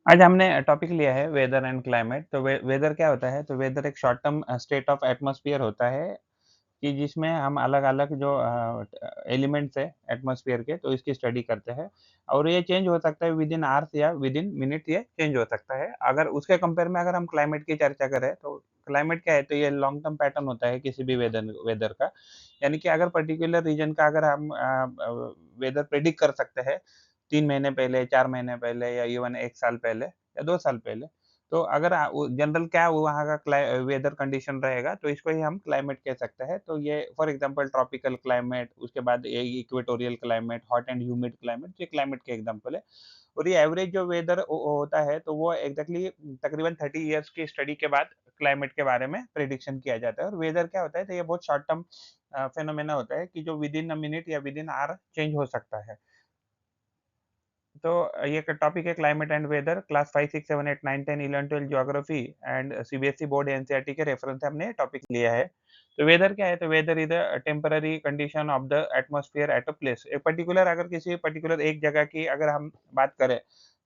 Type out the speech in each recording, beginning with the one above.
आज हमने टॉपिक लिया है वेदर एंड क्लाइमेट। तो वेदर क्या होता है? तो वेदर एक short term state of atmosphere होता है कि जिसमें हम अलग-अलग जो एलिमेंट्स है एटमॉस्फेयर के, तो इसकी स्टडी करते हैं। और ये चेंज हो सकता है विद इन आवर्स या विद इन मिनट, ये चेंज हो सकता है। अगर उसके कंपेयर में अगर हम क्लाइमेट की चर्चा करें, तो क्लाइमेट क्या है? तो ये लॉन्ग टर्म पैटर्न होता है किसी भी वेदर वेदर का। यानी कि अगर पर्टिकुलर रीजन का अगर हम वेदर प्रेडिक्ट कर सकते हैं 3 महीने पहले, 4 महीने पहले या इवन 1 साल पहले या 2 साल पहले, तो अगर वो जनरल क्या वहाँ का वेदर कंडीशन रहेगा, तो इसको ही हम क्लाइमेट कह सकते हैं। तो ये फॉर एग्जांपल ट्रॉपिकल क्लाइमेट, उसके बाद ये equatorial climate, hot and humid climate, ये क्लाइमेट के एग्जांपल है। और ये एवरेज जो वेदर होता है, तो वो एग्जैक्टली तकरीबन 30 इयर्स की स्टडी के बाद क्लाइमेट के बारे में प्रिडिक्शन किया जाता है। और वेदर क्या होता है? तो ये बहुत शॉर्ट टर्म फेनोमेना होता है कि जो विद इन अ मिनट या विद इन आवर चेंज हो सकता है। तो ये टॉपिक है climate and weather. Class 5, 6, 7, 8, 9, 10, 11, 12 geography and CBSE board NCERT के रेफरेंस से हमने टॉपिक लिया है। तो वेदर क्या है? तो weather is a temporary condition of the atmosphere at a place. एक पर्टिकुलर, अगर किसी पर्टिकुलर एक जगह की अगर हम बात करें,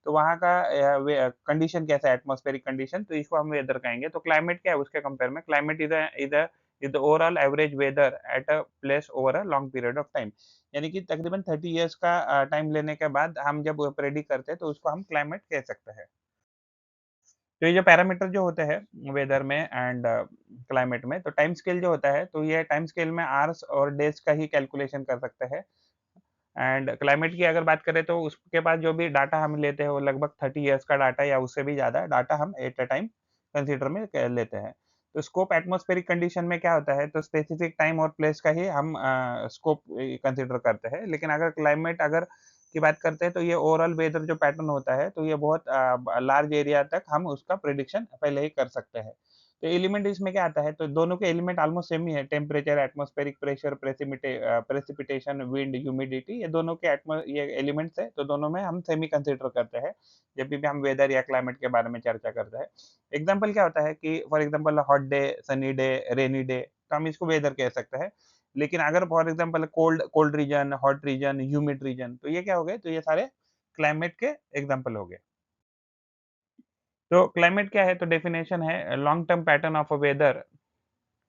तो वहाँ का कंडीशन कैसा है, एटमॉस्फेरिक कंडीशन, तो इसको हम वेदर कहेंगे। तो क्लाइमेट क्या है उसके कंपेयर में? Climate is the overall average weather at a place over a long period of time. यानी कि तकरीबन 30 इयर्स का टाइम लेने के बाद हम जब प्रेडिक्ट करते हैं, तो उसको हम क्लाइमेट कह सकते हैं। तो ये जो पैरामीटर जो होते हैं वेदर में एंड क्लाइमेट में, तो टाइम स्केल जो होता है, तो ये टाइम स्केल में आवर्स और डेज़ का ही कैलकुलेशन कर सकते हैं। एंड क्लाइमेट की अगर बात करें, तो उसके बाद जो भी डाटा हम लेते हैं, वो लगभग 30 इयर्स का डाटा या उससे भी ज़्यादा डाटा हम एट अ टाइम कंसीडर में लेते हैं। तो स्कोप एटमॉस्फेरिक कंडीशन में क्या होता है? तो स्पेसिफिक टाइम और प्लेस का ही हम स्कोप कंसीडर करते हैं। लेकिन अगर क्लाइमेट अगर की बात करते हैं, तो ये ओवरऑल वेदर जो पैटर्न होता है, तो ये बहुत लार्ज एरिया तक हम उसका प्रिडिक्शन पहले ही कर सकते हैं। तो एलिमेंट इसमें क्या आता है? तो दोनों के एलिमेंट ऑलमोस्ट सेम ही है। Temperature, atmospheric pressure, precipitation, wind, humidity, ये दोनों के ये एलिमेंट्स है, तो दोनों में हम सेम ही कंसीडर करते हैं जब भी हम वेदर या क्लाइमेट के बारे में चर्चा करते हैं। एग्जाम्पल क्या होता है कि for example hot day, sunny day, rainy day, तो हम इसको वेदर कह सकते हैं। लेकिन अगर for example cold cold region, hot region, humid region, तो ये क्या हो गए? तो ये सारे क्लाइमेट के एग्जाम्पल हो गए। तो क्लाइमेट क्या है? तो डेफिनेशन है long term pattern of a weather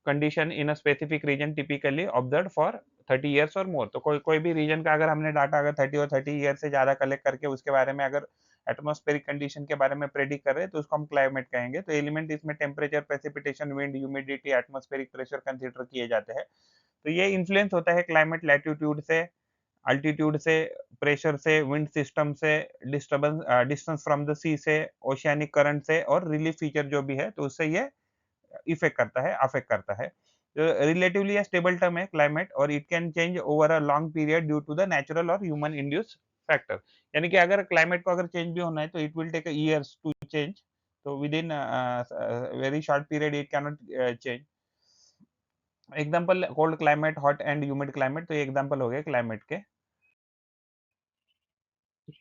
condition in a specific region typically observed for 30 years और मोर। तो कोई कोई भी रीजन का अगर हमने डाटा अगर 30 और 30 ईयर से ज़्यादा कलेक्ट करके उसके बारे में अगर एटमॉस्फेरिक कंडीशन के बारे में प्रेडिक्ट कर रहे हैं, तो उसको हम क्लाइमेट कहेंगे। तो एलिमेंट इसमें temperature, precipitation, wind, humidity, atmospheric pressure consider किए जाते हैं। तो ये इन्फ्लुएंस होता है क्लाइमेट लैट्यूट्यूड से, अल्टीट्यूड से, प्रेशर से, विंड सिस्टम से, डिस्टेंस फ्रॉम द सी से, ओशियानिक करंट से और रिलीफ फीचर जो भी है, तो उससे ये इफेक्ट करता है, अफेक्ट करता है। रिलेटिवली स्टेबल टर्म है क्लाइमेट, और it can change over a long period due to the natural और ह्यूमन इंड्यूस फैक्टर। यानी कि अगर क्लाइमेट को अगर चेंज भी होना है, तो it will take years to change. तो within very short period it cannot change. Example cold climate, hot and humid climate, तो ये एग्जांपल हो गए क्लाइमेट के।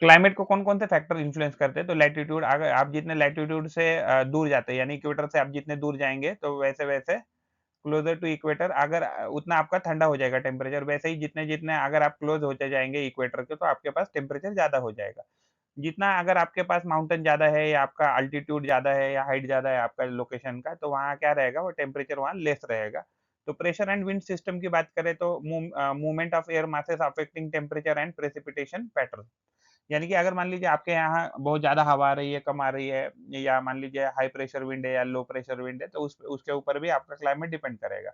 क्लाइमेट को कौन-कौन से फैक्टर इन्फ्लुएंस करते हैं? तो लैटीट्यूड, अगर आप जितने लैटीट्यूड से दूर जाते हैं, यानी इक्वेटर से आप जितने दूर जाएँगे, तो वैसे-वैसे क्लोज़र टू इक्वेटर अगर उतना आपका ठंडा हो जाएगा टेम्परेचर। वैसे ही जितने-जितने अगर आप क्लोज़ होते जाएँगे इक्वेटर के, तो आपके पास टेम्परेचर ज़्यादा हो जाएगा। जितना अगर आपके पास माउंटेन ज़्यादा है या आपका अल्टीट्यूड ज़्यादा है या हाइट ज़्यादा है आपका लोकेशन का, तो वहाँ क्या रहेगा, वो टेम्परेचर वहाँ लेस रहेगा। तो प्रेशर एंड विंड सिस्टम की बात करें, तो movement of air masses affecting temperature and precipitation pattern. यानी कि अगर मान लीजिए आपके यहाँ बहुत ज़्यादा हवा आ रही है, कम आ रही है, या मान लीजिए हाई प्रेशर विंड है या लो प्रेशर विंड है, तो उसके ऊपर भी आपका क्लाइमेट डिपेंड करेगा।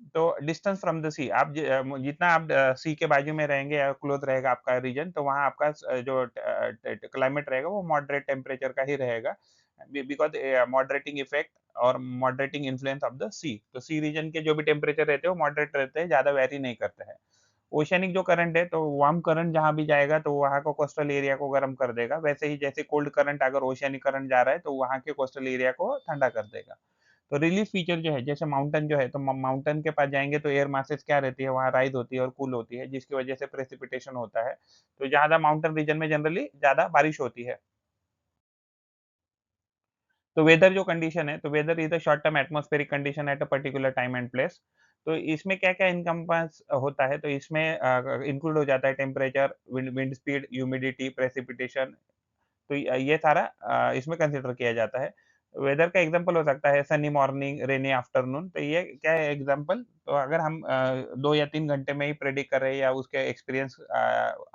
तो डिस्टेंस फ्रॉम द सी, आप जितना आप सी के बाजू में रहेंगे या क्लोज रहेगा आपका रीजन, तो वहाँ आपका जो क्लाइमेट रहेगा, वो मॉडरेट टेम्परेचर का ही रहेगा। बिकॉज मॉडरेटिंग इफेक्ट और मॉडरेटिंग इन्फ्लुएंस ऑफ द सी, तो सी रीजन के जो भी टेम्परेचर रहते हैं, वो मॉडरेट रहते हैं, ज़्यादा वेरी नहीं करते हैं। ओशियनिक जो करंट है, तो वार्म करंट जहाँ भी जाएगा, तो वहाँ को कोस्टल एरिया को गर्म कर देगा। वैसे ही जैसे कोल्ड करंट अगर ओशियनिक करंट जा रहा है, तो वहाँ के कोस्टल एरिया को ठंडा कर देगा। तो रिलीफ फीचर जो है, जैसे माउंटेन जो है, तो माउंटेन के पास जाएँगे, तो एयर मासेस क्या रहती है, वहाँ राइज़ होती है और कूल होती है, जिसकी वजह से प्रेसिपिटेशन होता है। तो ज़्यादा माउंटेन रीजन में जनरली ज़्यादा बारिश होती है। तो वेदर जो कंडीशन है, तो weather is the short term atmospheric condition at a particular time and place. तो इसमें क्या-क्या इनकम्बेंस होता है? तो इसमें इंक्लूड हो जाता है temperature, wind wind speed, humidity, precipitation, तो ये सारा इसमें कंसिडर किया जाता है। वेदर का एग्जांपल हो सकता है सनी मॉर्निंग, रेनी आफ्टरनून, तो ये क्या है एग्जांपल, तो अगर हम 2 या 3 घंटे में ही प्रेडिक्ट कर रहे हैं या उसके एक्सपीरियंस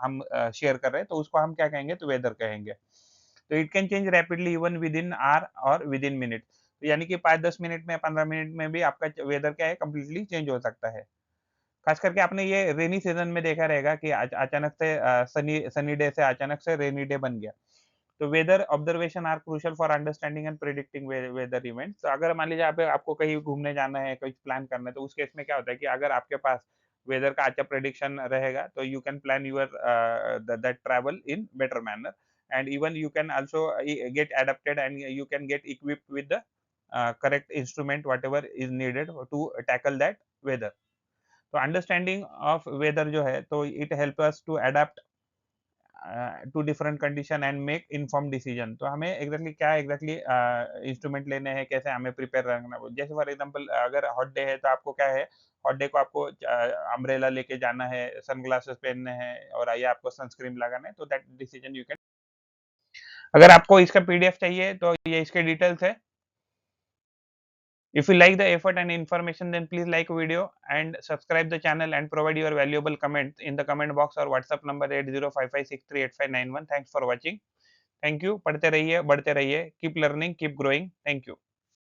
हम शेयर कर रहे हैं, तो उसको हम क्या कहेंगे, तो वेदर कहेंगे। तो it can change rapidly even with in hour और विद इन मिनट, तो यानी कि 5-10 मिनट में, 15 मिनट में भी आपका वेदर क्या है कंप्लीटली चेंज हो सकता है। खास करके आपने ये रेनी सीजन में देखा रहेगा कि अचानक से सनी सनी डे से अचानक से रेनी डे बन गया। तो weather observation are crucial for understanding and predicting weather events. तो अगर मान लीजिए आप आपको कहीं घूमने जाना है, कुछ प्लान करना है, तो उस केस में क्या होता है कि अगर आपके पास वेदर का अच्छा प्रेडिक्शन रहेगा, तो you can plan your that travel in better manner, and even you can also get adapted and you can get equipped with the correct instrument whatever is needed to tackle that weather. तो understanding of weather जो है, तो it help us to adapt to different condition and make inform decision. तो हमें exactly क्या exactly instrument लेने हैं, कैसे हमें प्रिपेयर रहना है। जैसे फॉर एग्जांपल अगर हॉट डे है, तो आपको क्या है, हॉट डे को आपको अम्ब्रेला लेके जाना है, सनग्लासेस पहनने हैं, और या आपको सनस्क्रीन लगाना है, तो दैट डिसीजन यू कैन। अगर आपको इसका पीडीएफ चाहिए, तो ये इसके डिटेल्स है। If you like the effort and information, then please like video and subscribe the channel and provide your valuable comment in the comment box or WhatsApp number 8055638591। Thanks for watching. Thank you. पढ़ते रहिए, बढ़ते रहिए. Keep learning, keep growing. Thank you.